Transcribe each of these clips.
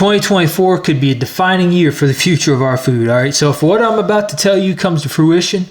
2024 could be a defining year for the future of our food. All right. So if what I'm about to tell you comes to fruition,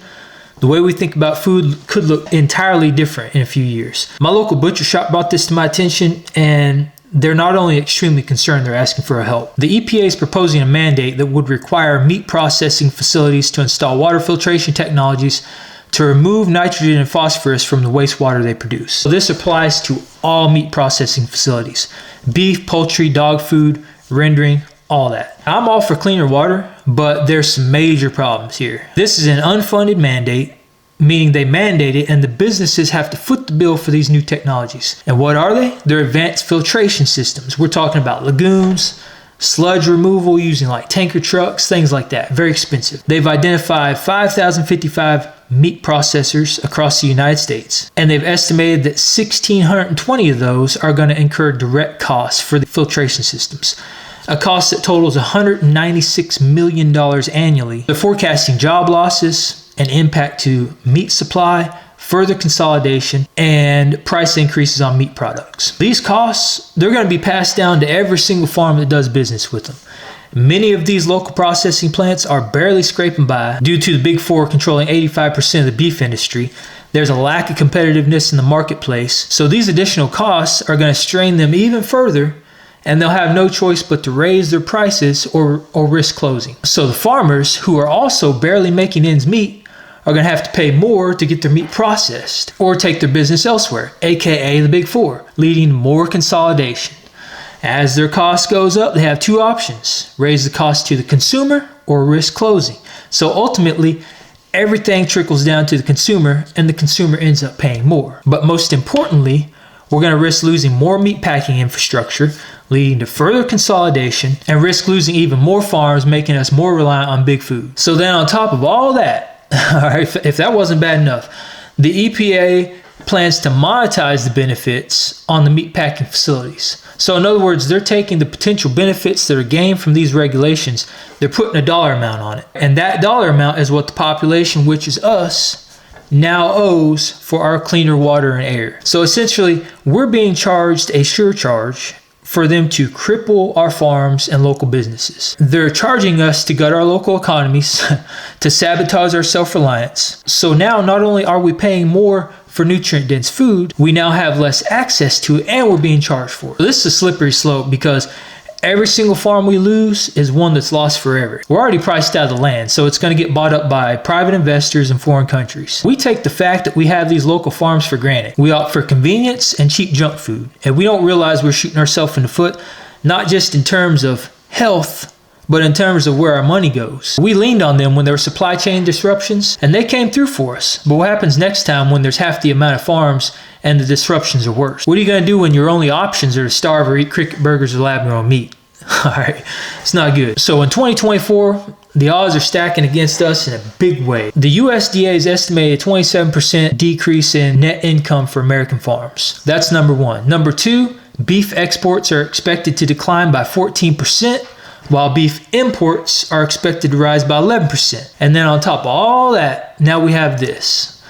the way we think about food could look entirely different in a few years. My local butcher shop brought this to my attention, and they're not only extremely concerned, they're asking for help. The EPA is proposing a mandate that would require meat processing facilities to install water filtration technologies to remove nitrogen and phosphorus from the wastewater they produce. So this applies to all meat processing facilities: beef, poultry, dog food, rendering, all that. I'm all for cleaner water, but there's some major problems here. This is an unfunded mandate, meaning they mandate it and the businesses have to foot the bill for these new technologies. And what are they? They're advanced filtration systems. We're talking about lagoons, sludge removal using like tanker trucks, things like that. Very expensive. They've identified 5,055 meat processors across the United States, and they've estimated that 1,620 of those are going to incur direct costs for the filtration systems, a cost that totals $196 million annually. They're forecasting job losses, an impact to meat supply, further consolidation, and price increases on meat products. These costs, they're going to be passed down to every single farm that does business with them. Many of these local processing plants are barely scraping by due to the Big Four controlling 85% of the beef industry. There's a lack of competitiveness in the marketplace, so these additional costs are going to strain them even further, and they'll have no choice but to raise their prices or risk closing. So the farmers, who are also barely making ends meet, are going to have to pay more to get their meat processed or take their business elsewhere, aka the Big Four, leading to more consolidation. As their cost goes up, they have two options: raise the cost to the consumer or risk closing. So ultimately, everything trickles down to the consumer, and the consumer ends up paying more. But most importantly, we're going to risk losing more meat packing infrastructure, leading to further consolidation, and risk losing even more farms, making us more reliant on big food. So then on top of all that, all right, if that wasn't bad enough, the EPA plans to monetize the benefits on the meat packing facilities. So in other words, they're taking the potential benefits that are gained from these regulations, they're putting a dollar amount on it. And that dollar amount is what the population, which is us, now owes for our cleaner water and air. So essentially, we're being charged a surcharge for them to cripple our farms and local businesses. They're charging us to gut our local economies, to sabotage our self-reliance. So now not only are we paying more for nutrient-dense food, we now have less access to it, and we're being charged for it. This is a slippery slope because every single farm we lose is one that's lost forever. We're already priced out of the land, so it's going to get bought up by private investors in foreign countries. We take the fact that we have these local farms for granted. We opt for convenience and cheap junk food, and we don't realize we're shooting ourselves in the foot, not just in terms of health, but in terms of where our money goes. We leaned on them when there were supply chain disruptions, and they came through for us. But what happens next time when there's half the amount of farms and the disruptions are worse? What are you going to do when your only options are to starve or eat cricket burgers or lab-grown meat? All right, it's not good. So in 2024, the odds are stacking against us in a big way. The USDA's estimated 27% decrease in net income for American farms. That's number one. Number two, beef exports are expected to decline by 14%. While beef imports are expected to rise by 11%. And then on top of all that, now we have this.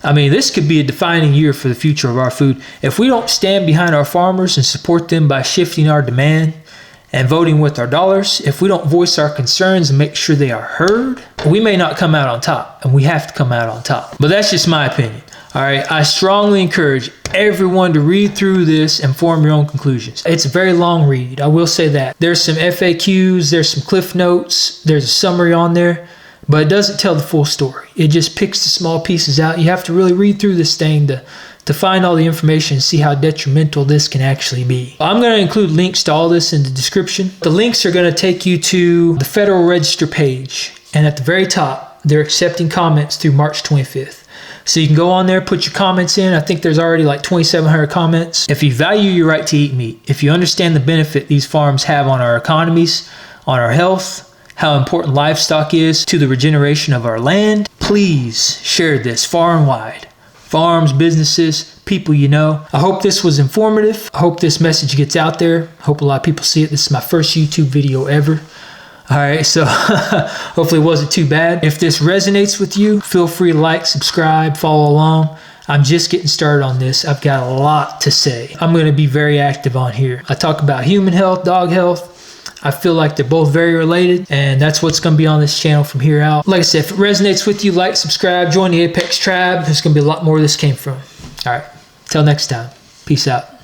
I mean, this could be a defining year for the future of our food. If we don't stand behind our farmers and support them by shifting our demand and voting with our dollars, if we don't voice our concerns and make sure they are heard, we may not come out on top, and we have to come out on top. But that's just my opinion. All right, I strongly encourage everyone to read through this and form your own conclusions. It's a very long read, I will say that. There's some FAQs, there's some cliff notes, there's a summary on there, but it doesn't tell the full story. It just picks the small pieces out. You have to really read through this thing to find all the information and see how detrimental this can actually be. I'm going to include links to all this in the description. The links are going to take you to the Federal Register page, and at the very top, they're accepting comments through March 25th. So you can go on there, put your comments in. I think there's already like 2,700 comments. If you value your right to eat meat, if you understand the benefit these farms have on our economies, on our health, how important livestock is to the regeneration of our land, please share this far and wide. Farms, businesses, people you know. I hope this was informative. I hope this message gets out there. I hope a lot of people see it. This is my first YouTube video ever. All right, so hopefully it wasn't too bad. If this resonates with you, feel free to like, subscribe, follow along. I'm just getting started on this. I've got a lot to say. I'm going to be very active on here. I talk about human health, dog health. I feel like they're both very related, and that's what's going to be on this channel from here out. Like I said, if it resonates with you, like, subscribe, join the Apex tribe. There's going to be a lot more where this came from. All right, till next time. Peace out.